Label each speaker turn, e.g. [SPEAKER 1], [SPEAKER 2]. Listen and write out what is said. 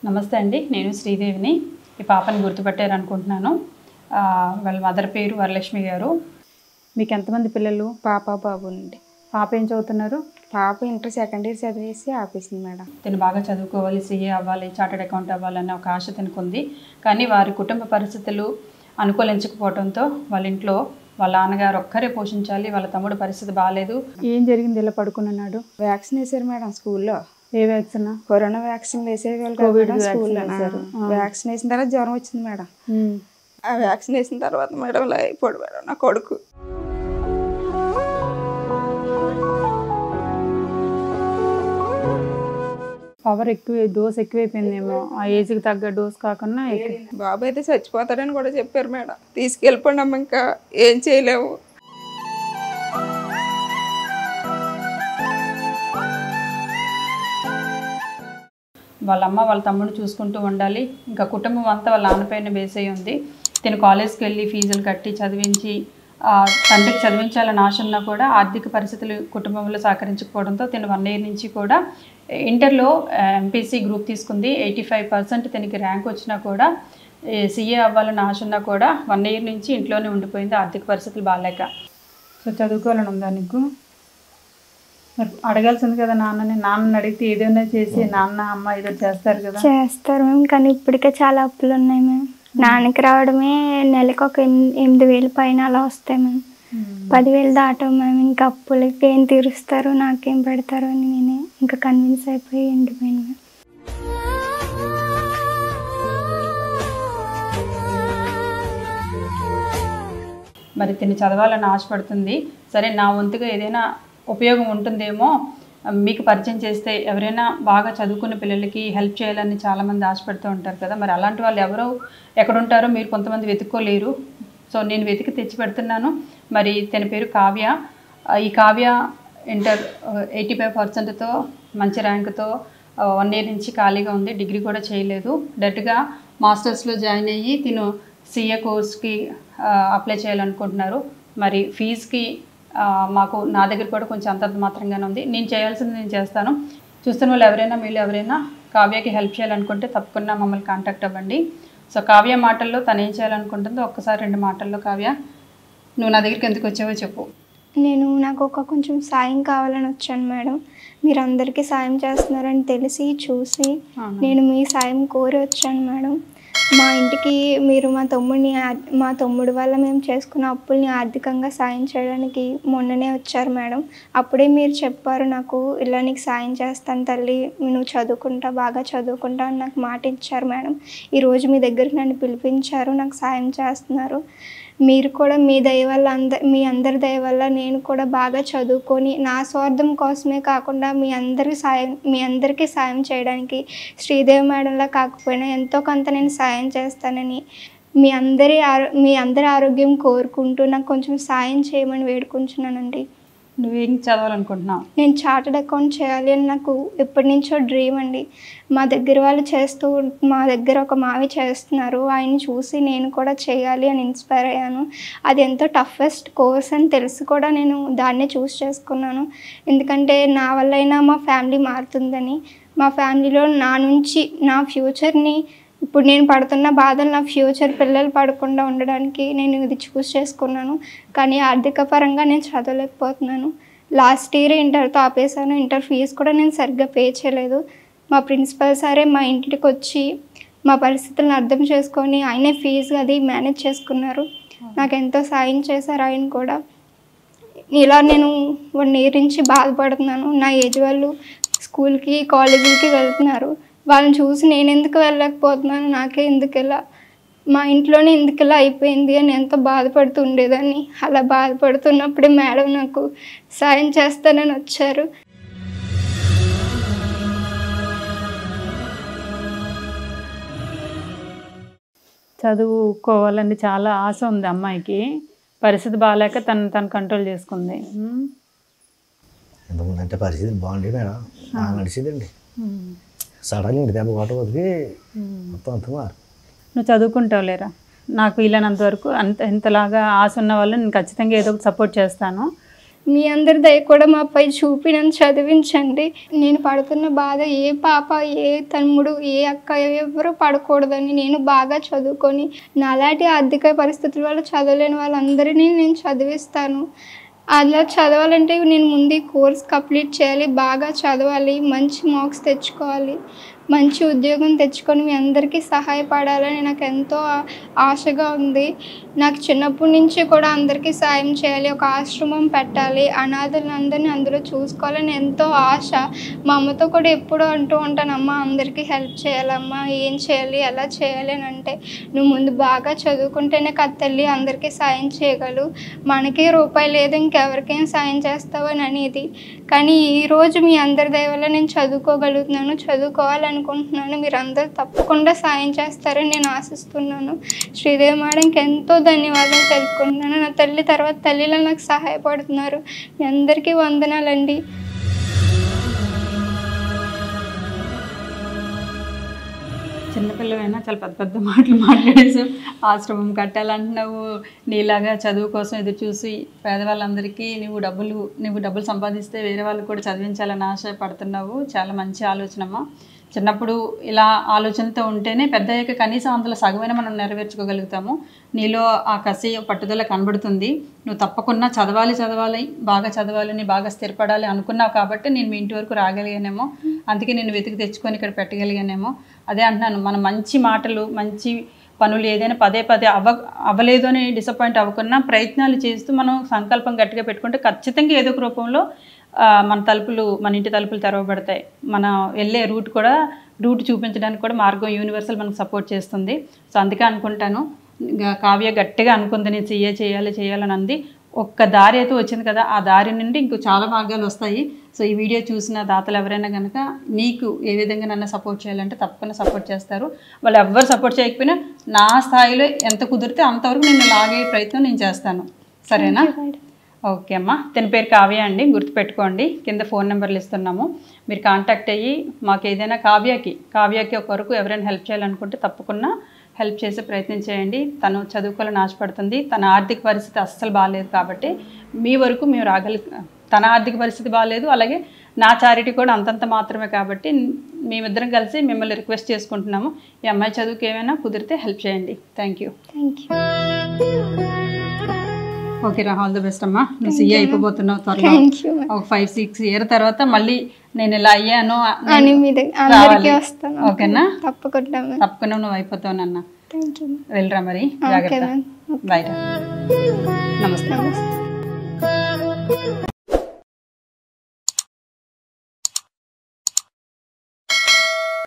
[SPEAKER 1] నమస్తే అండి, నేను శ్రీదేవిని. ఈ పాపని గుర్తుపట్టారనుకుంటున్నాను. వాళ్ళ మదర్ పేరు వరలక్ష్మి గారు. మీకు ఎంతమంది పిల్లలు?
[SPEAKER 2] పాప బాబు అండి.
[SPEAKER 1] పాప ఏం చదువుతున్నారు?
[SPEAKER 2] పాప ఇంటర్ సెకండ్ ఇయర్ చదివేసి ఆపేసింది మేడం.
[SPEAKER 1] తను బాగా చదువుకోవాలి, సీఏ అవ్వాలి, చార్టెడ్ అకౌంట్ అవ్వాలన్న ఒక ఆశ తనకుంది. కానీ వారి కుటుంబ పరిస్థితులు అనుకూలించకపోవడంతో వాళ్ళ ఇంట్లో వాళ్ళ నాన్నగారు ఒక్కరే పోషించాలి, వాళ్ళ తమ్ముడు పరిస్థితి బాగాలేదు. ఏం జరిగింది? ఇలా పడుకున్నాడు.
[SPEAKER 2] వ్యాక్సిన్ వేసారు మేడం స్కూల్లో.
[SPEAKER 1] ఏ వ్యాక్సిన్?
[SPEAKER 2] కరోనా వ్యాక్సిన్ వేసేవాళ్ళు
[SPEAKER 1] కోవిడ్
[SPEAKER 2] స్కూల్లో. వ్యాక్సిన్ వేసిన తర్వాత జ్వరం వచ్చింది మేడం. ఆ వ్యాక్సిన్ వేసిన తర్వాత మేడం ఇలా అయిపోడు మేడం నా కొడుకు.
[SPEAKER 1] పవర్ ఎక్కువ, డోస్ ఎక్కువైపోయిందేమో. ఆ ఏజ్కి తగ్గ డోస్ కాకుండా
[SPEAKER 2] బాబు అయితే చచ్చిపోతాడని కూడా చెప్పారు మేడం. తీసుకెళ్ళిపోండి అమ్మ, ఇంకా ఏం చేయలేవు.
[SPEAKER 1] వాళ్ళ అమ్మ వాళ్ళ తమ్ముడు చూసుకుంటూ ఉండాలి. ఇంకా కుటుంబం అంతా వాళ్ళ నాన్నపైన బేస్ అయ్యి ఉంది. తను కాలేజ్కి వెళ్ళి ఫీజులు కట్టి చదివించి తండ్రికి చదివించాలని ఆశ ఉన్నా కూడా ఆర్థిక పరిస్థితులు కుటుంబంలో సహకరించకపోవడంతో తను 1 year నుంచి కూడా ఇంటర్లో ఎంపీసీ గ్రూప్ తీసుకుంది. 85% తనకి ర్యాంక్ వచ్చినా కూడా సీఏ అవ్వాలని ఆశ ఉన్నా కూడా 1 year నుంచి ఇంట్లోనే ఉండిపోయింది, ఆర్థిక పరిస్థితులు బాగాలేక. సో చదువుకోవాలని ఉందా నీకు? మరి అడగాల్సింది కదా నాన్నని. నాన్నని అడిగితే ఏదైనా చేసి నాన్న అమ్మ ఏదో చేస్తారు కదా.
[SPEAKER 3] చేస్తారు మేము, కానీ ఇప్పటికే చాలా అప్పులు ఉన్నాయి మేము. నాన్నకి రావడమే నెలకు ఒక 8,000 పైన అలా వస్తాయి మేము. 10,000 దాటం మేము. ఇంకా అప్పులకి ఏం తీరుస్తారు, నాకేం పెడతారు అని నేనే ఇంకా కన్విన్స్ అయిపోయి ఎండిపోయాను మేము.
[SPEAKER 1] మరి తిని చదవాలని ఆశపడుతుంది. సరే, నా వంతుగా ఏదైనా ఉపయోగం ఉంటుందేమో మీకు పరిచయం చేస్తే, ఎవరైనా బాగా చదువుకున్న పిల్లలకి హెల్ప్ చేయాలని చాలామంది ఆశపడుతూ ఉంటారు కదా. మరి అలాంటి వాళ్ళు ఎవరో ఎక్కడుంటారో మీరు కొంతమంది వెతుక్కోలేరు. సో నేను వెతికి తెచ్చి పెడుతున్నాను. మరి తన పేరు కావ్య. ఈ కావ్య ఇంటర్ 85%తో మంచి ర్యాంకుతో 1 year నుంచి ఖాళీగా ఉంది. డిగ్రీ కూడా చేయలేదు. డైరెక్ట్గా మాస్టర్స్లో జాయిన్ అయ్యి తిను సీఏ కోర్స్కి అప్లై చేయాలనుకుంటున్నారు. మరి ఫీజుకి నా దగ్గర కూడా కొంచెం అంతంత మాత్రంగానే ఉంది. నేను చేయాల్సింది నేను చేస్తాను. చూస్తున్న వాళ్ళు ఎవరైనా, మీరు ఎవరైనా కావ్యకి హెల్ప్ చేయాలనుకుంటే తప్పకుండా మమ్మల్ని కాంటాక్ట్ అవ్వండి. సో కావ్య మాటల్లో తను ఏం చేయాలనుకుంటుందో ఒక్కసారి 2 మాటల్లో కావ్య, నువ్వు నా దగ్గరికి ఎందుకు వచ్చావో చెప్పు.
[SPEAKER 3] నాకు కొంచెం సాయం కావాలని వచ్చాను మేడం. మీరు అందరికీ సాయం చేస్తున్నారని తెలిసి చూసి నేను మీ సాయం కోరి వచ్చాను మేడం. మా ఇంటికి మీరు మా తమ్ముడు వల్ల మేము చేసుకున్న అప్పుల్ని ఆర్థికంగా సాయం చేయడానికి మొన్ననే వచ్చారు మేడం. అప్పుడే మీరు చెప్పారు నాకు, ఇలా నీకు సాయం చేస్తాను తల్లి, నువ్వు బాగా చదువుకుంటా అని నాకు మాట ఇచ్చారు మేడం. ఈరోజు మీ దగ్గరికి నన్ను పిలిపించారు, నాకు సాయం చేస్తున్నారు. మీరు కూడా మీ దయ వల్ల మీ అందరి దయ వల్ల నేను కూడా బాగా చదువుకొని నా స్వార్థం కోసమే కాకుండా మీ అందరికీ సాయం చేయడానికి శ్రీదేవి మేడంలా కాకపోయినా ఎంతో కొంత నేను సాయం చేస్తానని మీ అందరి ఆరోగ్యం కోరుకుంటూ నాకు కొంచెం సాయం చేయమని వేడుకుంటున్నానండి.
[SPEAKER 1] నువ్వేం చదవాలనుకుంటున్నావు?
[SPEAKER 3] నేను చార్టెడ్ అకౌంట్ చేయాలి అని నాకు ఎప్పటి నుంచో డ్రీమ్ అండి. మా దగ్గర ఒక మావి చేస్తున్నారు, ఆయన చూసి నేను కూడా చేయాలి అని ఇన్స్పైర్ అయ్యాను. అది ఎంతో టఫెస్ట్ కోర్స్ అని తెలిసి కూడా నేను దాన్నే చూస్ చేసుకున్నాను. ఎందుకంటే నా వల్లైనా మా ఫ్యామిలీ మారుతుందని. మా ఫ్యామిలీలో నా ఫ్యూచర్ని, ఇప్పుడు నేను పడుతున్న బాధలు నా ఫ్యూచర్ పిల్లలు పడకుండా ఉండడానికి నేను ఇది చూస్ చేసుకున్నాను. కానీ ఆర్థిక పరంగా నేను చదవలేకపోతున్నాను. లాస్ట్ ఇయర్ ఇంటర్తో ఆపేశాను. ఇంటర్ ఫీజు కూడా నేను సరిగ్గా పే చేయలేదు. మా ప్రిన్సిపల్ సారే మా ఇంటికి వచ్చి మా పరిస్థితులను అర్థం చేసుకొని ఆయనే ఫీజు అది మేనేజ్ చేసుకున్నారు. నాకు ఎంతో సాయం చేశారు ఆయన కూడా. ఇలా నేను 1 year నుంచి బాధపడుతున్నాను. నా ఏజ్ వాళ్ళు స్కూల్కి కాలేజీలకి వెళ్తున్నారు. వాళ్ళని చూసి నేను ఎందుకు వెళ్ళలేకపోతున్నాను, నాకే ఎందుకు ఇలా, మా ఇంట్లోనే ఎందుకు ఇలా అయిపోయింది అని ఎంతో బాధపడుతూ ఉండేదాన్ని. అలా బాధపడుతున్నప్పుడే మేడం నాకు సాయం చేస్తానని వచ్చారు.
[SPEAKER 1] చదువుకోవాలని చాలా ఆశ ఉంది అమ్మాయికి. పరిస్థితి బాగాలేక తను కంట్రోల్ చేసుకుంది.
[SPEAKER 4] ఎంతమంది పరిస్థితి బాగుంది మేడం, నడిచిందండి. సడన్గా ఇంటి దెబ్బ కొట్టబోతుకి మొత్తం అంతమారు.
[SPEAKER 1] నువ్వు చదువుకుంటావు లేరా? నాకు వీలైనంత వరకు ఇంతలాగా ఆశ ఉన్న వాళ్ళు నేను ఖచ్చితంగా ఏదో ఒకటి సపోర్ట్ చేస్తాను.
[SPEAKER 3] మీ అందరి దయ కూడా మాపై చూపి నన్ను చదివించండి. నేను పడుతున్న బాధ ఏ పాప, ఏ తమ్ముడు, ఏ అక్క ఎవరు పడకూడదని నేను బాగా చదువుకొని నాలాంటి ఆర్థిక పరిస్థితుల వల్ల చదవలేని వాళ్ళందరినీ నేను చదివిస్తాను. అలా చదవాలంటే నేను ముందు కోర్స్ కంప్లీట్ చేయాలి, బాగా చదవాలి, మంచి మార్క్స్ తెచ్చుకోవాలి, మంచి ఉద్యోగం తెచ్చుకొని మీ అందరికీ సహాయపడాలని నాకు ఎంతో ఆశగా ఉంది. నాకు చిన్నప్పటి నుంచి కూడా అందరికీ సాయం చేయాలి, ఒక ఆశ్రమం పెట్టాలి, అనాథలందరినీ అందులో చూసుకోవాలని ఎంతో ఆశ. మా అమ్మతో కూడా ఎప్పుడూ అంటూ ఉంటాను, అమ్మ అందరికీ హెల్ప్ చేయాలమ్మా, ఏం చేయాలి, ఎలా చేయాలి అని. అంటే నువ్వు ముందు బాగా చదువుకుంటేనే కదా తల్లి అందరికీ సాయం చేయగలవు, మనకే రూపాయి లేదు ఇంకెవరికైనా సాయం చేస్తావు అని అనేది. కానీ ఈరోజు మీ అందరి దయ వల్ల నేను చదువుకోగలుగుతున్నాను, చదువుకోవాలనుకుంటున్నాను. మీరు అందరూ తప్పకుండా సాయం చేస్తారని నేను ఆశిస్తున్నాను. శ్రీదేవి మేడంకి ఎంతో ధన్యవాదాలు తెలుపుకుంటున్నాను. నా తల్లి తర్వాత తల్లిలో నాకు సహాయపడుతున్నారు. మీ అందరికీ వందనాలండి.
[SPEAKER 1] చిన్నపిల్లవైనా చాలా పెద్ద పెద్ద మాటలు మాట్లాడేసాం. ఆశ్రమం కట్టాలంటున్నావు, నీలాగా చదువు కోసం ఎదురు చూసి పేదవాళ్ళందరికీ నువ్వు డబ్బులు సంపాదిస్తే వేరే వాళ్ళు కూడా చదివించాలని ఆశపడుతున్నావు. చాలా మంచి ఆలోచనమ్మా. చిన్నప్పుడు ఇలా ఆలోచనతో ఉంటేనే పెద్ద అయ్యాక కనీసం అందులో సగమైన మనం నెరవేర్చుకోగలుగుతాము. నీలో ఆ కసి పట్టుదల కనబడుతుంది. నువ్వు తప్పకుండా చదవాలి, బాగా చదవాలని, బాగా స్థిరపడాలి అనుకున్నావు కాబట్టి నేను మీ ఇంటి వరకు రాగలిగానేమో, అందుకే నేను వెతికి తెచ్చుకొని ఇక్కడ పెట్టగలిగానేమో. అదే అంటున్నాను, మన మంచి మాటలు, మంచి పనులు ఏదైనా పదే అవ్వలేదు అని డిసప్పాయింట్ అవ్వకుండా ప్రయత్నాలు చేస్తూ మనం సంకల్పం గట్టిగా పెట్టుకుంటే ఖచ్చితంగా ఏదో ఒక రూపంలో మన ఇంటి తలుపులు తెరవబడతాయి. మన వెళ్ళే రూట్ చూపించడానికి కూడా మార్గం యూనివర్సల్ మనకు సపోర్ట్ చేస్తుంది. సో అందుకే అనుకుంటాను, కావ్య గట్టిగా అనుకుంది నేను చేయాలని అంది. ఒక్క దారి అయితే వచ్చింది కదా, ఆ దారి నుండి ఇంకో చాలా మార్గాలు వస్తాయి. సో ఈ వీడియో చూసిన దాతలు ఎవరైనా కనుక నీకు ఏ విధంగా నన్ను సపోర్ట్ చేయాలంటే తప్పకుండా సపోర్ట్ చేస్తారు. వాళ్ళు ఎవ్వరు సపోర్ట్ చేయకపోయినా నా స్థాయిలో ఎంత కుదిరితే అంతవరకు నేను లాగే ప్రయత్నం నేను చేస్తాను. సరేనా? ఓకే అమ్మా. తన పేరు కావ్య అండి, గుర్తుపెట్టుకోండి. కింద ఫోన్ నెంబర్లు ఇస్తున్నాము, మీరు కాంటాక్ట్ అయ్యి మాకు ఏదైనా కావ్యకి ఒక వరకు ఎవరైనా హెల్ప్ చేయాలనుకుంటే తప్పకుండా హెల్ప్ చేసే ప్రయత్నం చేయండి. తను చదువుకోవాలని ఆశపడుతుంది. తన ఆర్థిక పరిస్థితి అస్సలు బాగాలేదు కాబట్టి మీ వరకు మేము తన ఆర్థిక పరిస్థితి బాగాలేదు, అలాగే నా చారిటీ కూడా అంతంత మాత్రమే కాబట్టి మేమిద్దరం కలిసి మిమ్మల్ని రిక్వెస్ట్ చేసుకుంటున్నాము. ఈ అమ్మాయి చదువుకి ఏమైనా కుదిరితే హెల్ప్ చేయండి. Thank you. ఓకే రా, ఆల్ ది బెస్ట్ అమ్మా. నువ్వు సీఏ అయిపోతున్నావు త్వరలో. ఒక 5-6 ఇయర్ తర్వాత మళ్ళీ నేను ఇలా అయ్యాను ఓకేనా? తప్పకుండా నువ్వు అయిపోతావు నాన్న. వెళ్ళరా మరి, జాగ్రత్త. బయట. నమస్తే.